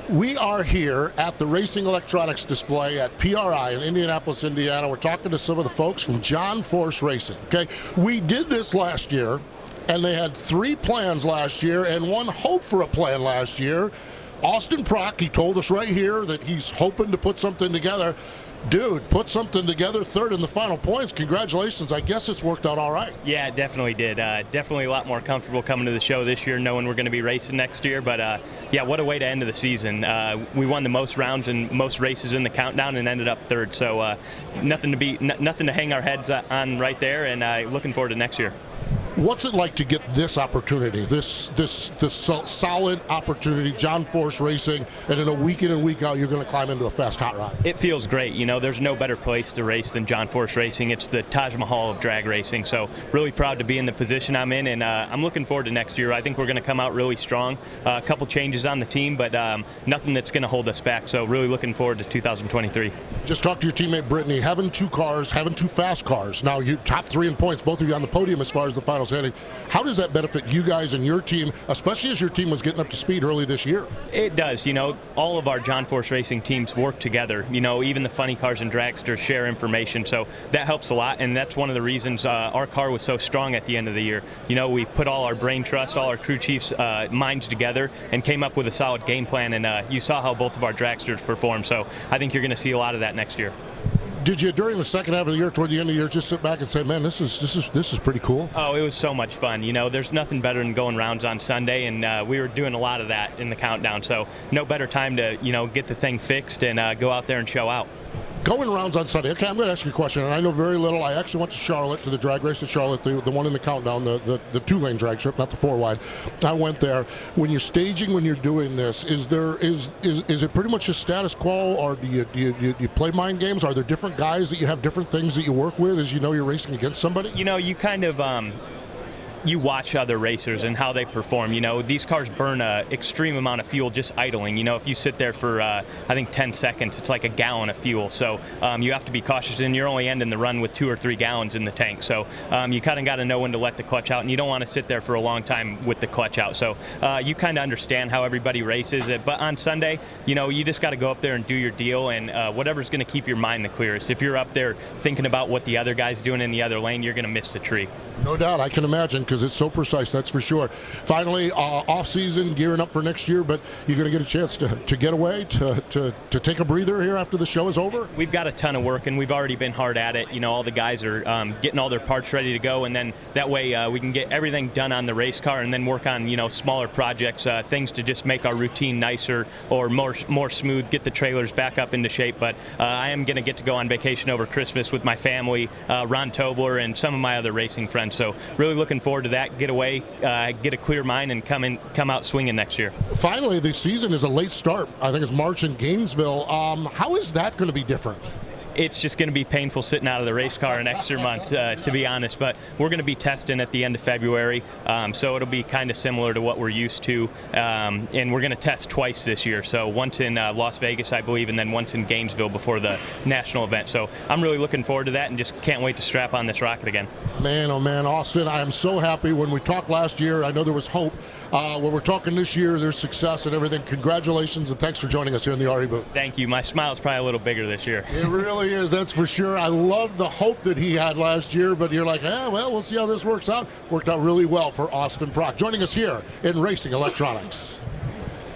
We are here at the Racing Electronics display at PRI in Indianapolis, Indiana. We're talking to some of the folks from John Force Racing. Okay, we did this last year, and they had 3 plans last year and 1 hope for a plan last year. Austin Prock, he told us right here that he's hoping to put something together. Dude, put something together, 3rd in the final points. Congratulations. I guess it's worked out all right. Yeah, it definitely did. Definitely a lot more comfortable coming to the show this year, knowing we're going to be racing next year. But, yeah, what a way to end the season. We won the most rounds and most races in the countdown and ended up 3rd. So nothing to hang our heads on right there, and looking forward to next year. What's it like to get this opportunity, this solid opportunity, John Force Racing, and in a week in and week out, you're going to climb into a fast hot rod? It feels great. You know, there's no better place to race than John Force Racing. It's the Taj Mahal of drag racing. So really proud to be in the position I'm in, and I'm looking forward to next year. I think we're going to come out really strong. A couple changes on the team, but nothing that's going to hold us back. So really looking forward to 2023. Just talk to your teammate Brittany. Having 2 cars, having 2 fast cars. Now you top 3 in points, both of you on the podium as far as the final standing. How does that benefit you guys and your team, especially as your team was getting up to speed early this year? It does. You know, all of our John Force Racing teams work together. You know, even the funny cars and dragsters share information, so that helps a lot, and that's one of the reasons our car was so strong at the end of the year. You know, we put all our brain trust, all our crew chiefs' minds together and came up with a solid game plan, and you saw how both of our dragsters performed, so I think you're going to see a lot of that next year. Did you, during the second half of the year, toward the end of the year, just sit back and say, man, this is pretty cool? Oh, it was so much fun. You know, there's nothing better than going rounds on Sunday, and we were doing a lot of that in the countdown. So no better time to, you know, get the thing fixed and go out there and show out. Going rounds on Sunday. Okay, I'm going to ask you a question, and I know very little. I actually went to Charlotte, to the drag race in Charlotte, the one in the countdown, the 2-lane drag strip, not the 4-wide. I went there. When you're staging, when you're doing this, is it pretty much a status quo, or do you play mind games? Are there different guys that you have different things that you work with as you know you're racing against somebody? You know, you kind of you watch other racers and how they perform. You know, these cars burn an extreme amount of fuel just idling. You know, if you sit there for, I think, 10 seconds, it's like a gallon of fuel. So you have to be cautious, and you're only ending the run with 2 or 3 gallons in the tank. So you kind of got to know when to let the clutch out, and you don't want to sit there for a long time with the clutch out. So you kind of understand how everybody races it. But on Sunday, you know, you just got to go up there and do your deal, and whatever's going to keep your mind the clearest. If you're up there thinking about what the other guy's doing in the other lane, you're going to miss the tree. No doubt, I can imagine, because it's so precise, that's for sure. Finally, off-season, gearing up for next year, but you're going to get a chance to get away, to take a breather here after the show is over? We've got a ton of work, and we've already been hard at it. You know, all the guys are getting all their parts ready to go, and then that way we can get everything done on the race car and then work on, you know, smaller projects, things to just make our routine nicer or more smooth, get the trailers back up into shape. But I am going to get to go on vacation over Christmas with my family, Ron Tobler, and some of my other racing friends. So really looking forward to that. Get away, get a clear mind, and come out swinging next year. Finally, the season is a late start. I think it's March in Gainesville. How is that going to be different? It's just going to be painful sitting out of the race car an extra month, to be honest. But we're going to be testing at the end of February, so it'll be kind of similar to what we're used to. And we're going to test twice this year. So once in Las Vegas, I believe, and then once in Gainesville before the national event. So I'm really looking forward to that, and just can't wait to strap on this rocket again. Man, oh man, Austin, I am so happy. When we talked last year, I know there was hope. When we're talking this year, there's success and everything. Congratulations, and thanks for joining us here in the RE booth. Thank you. My smile's probably a little bigger this year. It really is, that's for sure. I love the hope that he had last year, but you're like, well, we'll see how this works out. Worked out really well for Austin Prock. Joining us here in Racing Electronics.